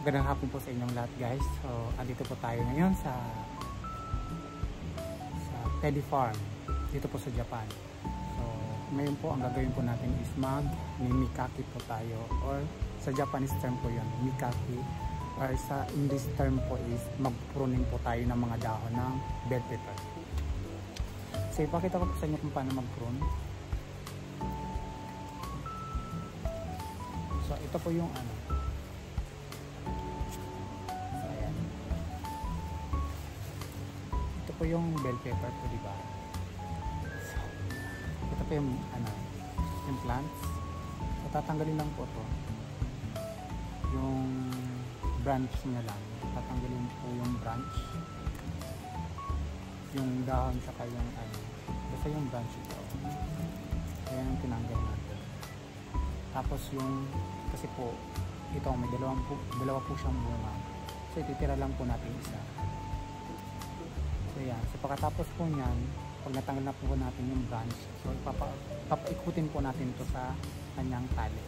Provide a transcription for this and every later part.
Magandang hapon po sa inyong lahat, guys. So, andito po tayo ngayon sa Teddy Farm dito po sa Japan. So, ngayon po ang gagawin po natin is mag-mimikaki po tayo, or sa Japanese term po yun, mikaki, or sa English term po is mag-pruning po tayo ng mga dahon ng bell pepper. So, ipakita ko po sa inyo kung paano mag-prune. So, ito po yung ano. So, ayan. Ito po yung bell pepper po, diba? So, ito po yung ano, yung plants. So, tatanggalin lang po to. Yung branch niya lang. Tatanggalin po yung branch. Yung dahon saka yung ano. Basta yung branch ito. Ayan yung tinanggal natin. Tapos yung, kasi po, ito may dalawa po siyang bunga. So ititira lang po natin isa. So yan. So pagkatapos po nyan, pag natanggal na po natin yung branch, so papaikutin po natin ito sa kanyang tali.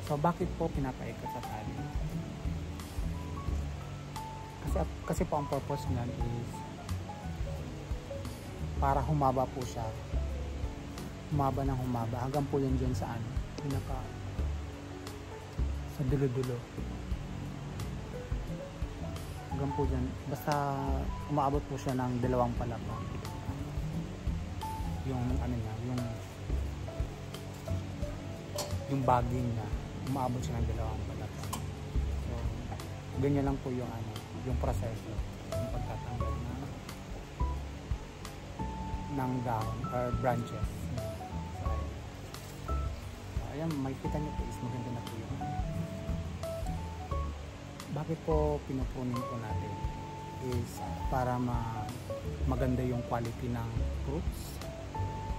So bakit po pinapaikot sa tali? Kasi po ang purpose nyan is para humaba po siya. Humaba ng humaba. Hanggang po yan dyan sa ano. Sa dulo-dulo. Hanggang po dyan. Basta umaabot po siya ng 2 palapang. Yung ano niya. Yung baging niya. Umaabot siya ng 2 palapang. So, ganyan lang po yung ano. Yung proseso. Yung pagtatanggal ng dahon or branches. So, ayan, makikita nyo po is maganda na po yun. Bakit po pinupruning po natin is para maganda yung quality ng fruits,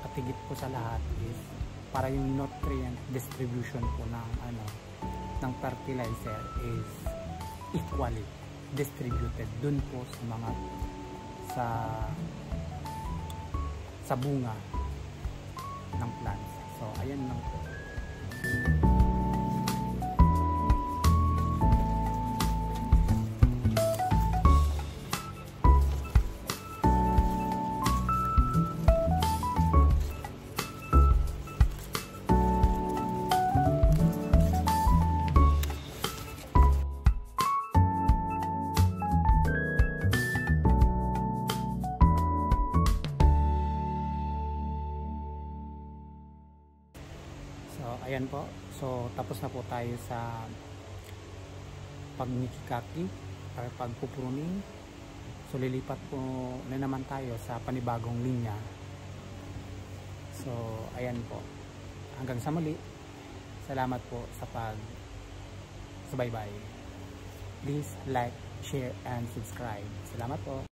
at higit po sa lahat is para yung nutrient distribution po ng fertilizer is equally distributed dun po sa mga sa bunga ng plants. So ayan lang po. So, ayan po. So, tapos na po tayo sa pagmikikaki or pagpupruning. So, lilipat po na naman tayo sa panibagong linya. So, ayan po. Hanggang sa muli. Salamat po sa subaybay. Please like, share, and subscribe. Salamat po.